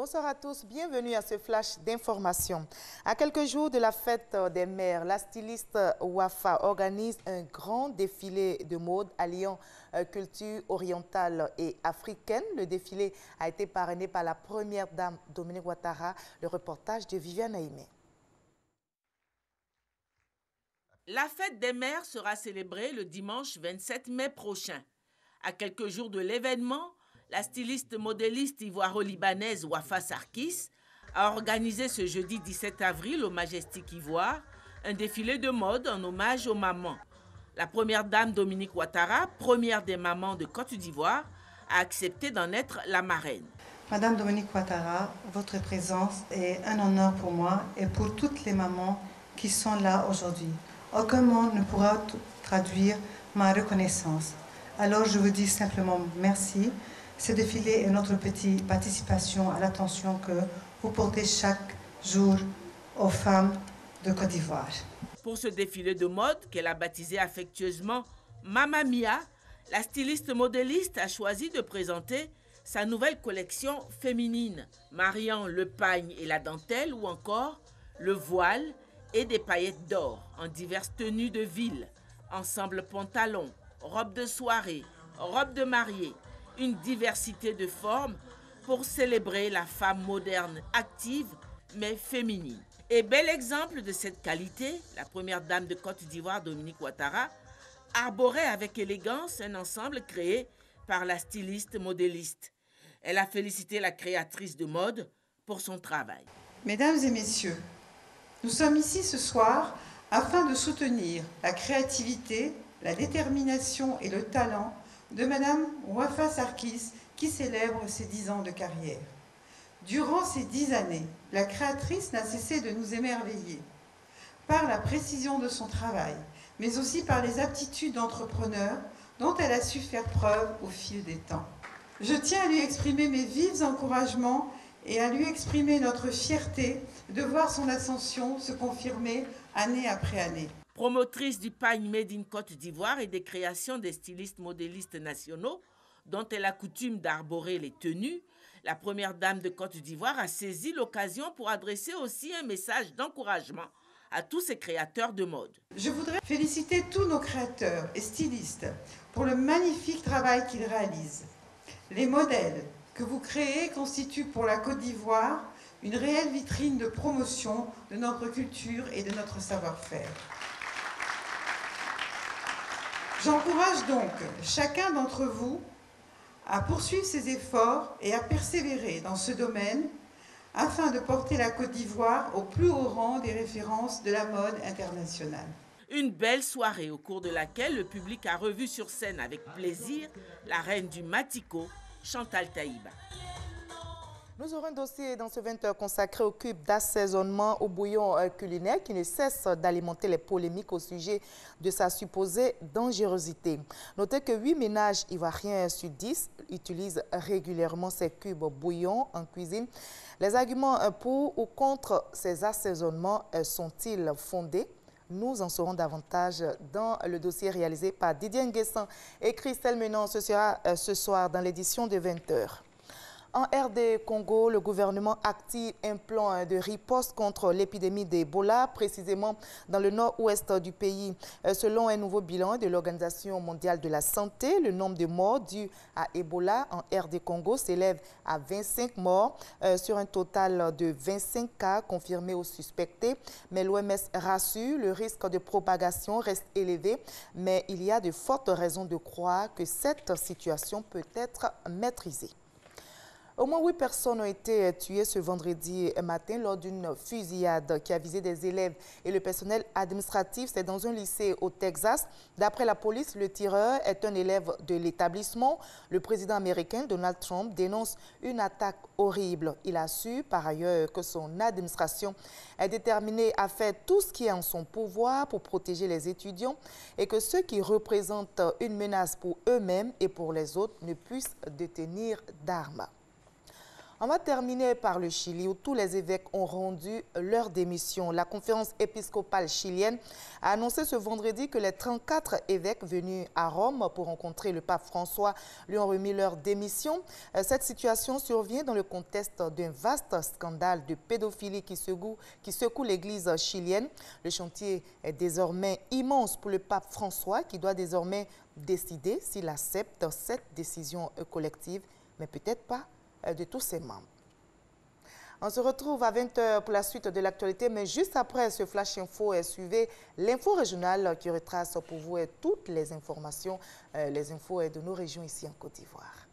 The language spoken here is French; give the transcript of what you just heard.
Bonsoir à tous, bienvenue à ce flash d'information. À quelques jours de la fête des mères, la styliste Wafa organise un grand défilé de mode alliant culture orientale et africaine. Le défilé a été parrainé par la première dame Dominique Ouattara. Le reportage de Viviane Aimé. La fête des mères sera célébrée le dimanche 27 mai prochain. À quelques jours de l'événement, la styliste modéliste ivoiro-libanaise Wafa Sarkis a organisé ce jeudi 17 avril au Majestic Ivoire un défilé de mode en hommage aux mamans. La première dame Dominique Ouattara, première des mamans de Côte d'Ivoire, a accepté d'en être la marraine. Madame Dominique Ouattara, votre présence est un honneur pour moi et pour toutes les mamans qui sont là aujourd'hui. Aucun mot ne pourra traduire ma reconnaissance. Alors je vous dis simplement merci. Ce défilé est notre petite participation à l'attention que vous portez chaque jour aux femmes de Côte d'Ivoire. Pour ce défilé de mode qu'elle a baptisé affectueusement Mamma Mia, la styliste modéliste a choisi de présenter sa nouvelle collection féminine, mariant le pagne et la dentelle ou encore le voile et des paillettes d'or en diverses tenues de ville, ensemble pantalon, robe de soirée, robe de mariée, une diversité de formes pour célébrer la femme moderne, active mais féminine. Et bel exemple de cette qualité, la première dame de Côte d'Ivoire, Dominique Ouattara, arborait avec élégance un ensemble créé par la styliste modéliste. Elle a félicité la créatrice de mode pour son travail. Mesdames et messieurs, nous sommes ici ce soir afin de soutenir la créativité, la détermination et le talent de Madame Wafa Sarkis qui célèbre ses 10 ans de carrière. Durant ces 10 années, la créatrice n'a cessé de nous émerveiller par la précision de son travail, mais aussi par les aptitudes d'entrepreneur dont elle a su faire preuve au fil des temps. Je tiens à lui exprimer mes vifs encouragements et à lui exprimer notre fierté de voir son ascension se confirmer année après année. Promotrice du pagne Made in Côte d'Ivoire et des créations des stylistes modélistes nationaux, dont elle a coutume d'arborer les tenues, la première dame de Côte d'Ivoire a saisi l'occasion pour adresser aussi un message d'encouragement à tous ces créateurs de mode. Je voudrais féliciter tous nos créateurs et stylistes pour le magnifique travail qu'ils réalisent. Les modèles que vous créez constituent pour la Côte d'Ivoire une réelle vitrine de promotion de notre culture et de notre savoir-faire. J'encourage donc chacun d'entre vous à poursuivre ses efforts et à persévérer dans ce domaine afin de porter la Côte d'Ivoire au plus haut rang des références de la mode internationale. Une belle soirée au cours de laquelle le public a revu sur scène avec plaisir la reine du Matiko, Chantal Taïba. Nous aurons un dossier dans ce 20h consacré au cube d'assaisonnement au bouillon culinaire qui ne cesse d'alimenter les polémiques au sujet de sa supposée dangerosité. Notez que 8 ménages ivoiriens sur 10 utilisent régulièrement ces cubes bouillon en cuisine. Les arguments pour ou contre ces assaisonnements sont-ils fondés? Nous en saurons davantage dans le dossier réalisé par Didier Nguessan et Christelle Menon. Ce sera ce soir dans l'édition de 20h. En RD Congo, le gouvernement active un plan de riposte contre l'épidémie d'Ebola, précisément dans le nord-ouest du pays. Selon un nouveau bilan de l'Organisation mondiale de la santé, le nombre de morts dus à Ebola en RD Congo s'élève à 25 morts sur un total de 25 cas confirmés ou suspectés. Mais l'OMS rassure, le risque de propagation reste élevé, mais il y a de fortes raisons de croire que cette situation peut être maîtrisée. Au moins 8 personnes ont été tuées ce vendredi matin lors d'une fusillade qui a visé des élèves et le personnel administratif. C'est dans un lycée au Texas. D'après la police, le tireur est un élève de l'établissement. Le président américain Donald Trump dénonce une attaque horrible. Il assure par ailleurs que son administration est déterminée à faire tout ce qui est en son pouvoir pour protéger les étudiants et que ceux qui représentent une menace pour eux-mêmes et pour les autres ne puissent détenir d'armes. On va terminer par le Chili où tous les évêques ont rendu leur démission. La conférence épiscopale chilienne a annoncé ce vendredi que les 34 évêques venus à Rome pour rencontrer le pape François lui ont remis leur démission. Cette situation survient dans le contexte d'un vaste scandale de pédophilie qui secoue l'église chilienne. Le chantier est désormais immense pour le pape François qui doit désormais décider s'il accepte cette décision collective, mais peut-être pas de tous ses membres. On se retrouve à 20 h pour la suite de l'actualité, mais juste après ce Flash Info, suivez l'info régionale qui retrace pour vous toutes les informations, les infos de nos régions ici en Côte d'Ivoire.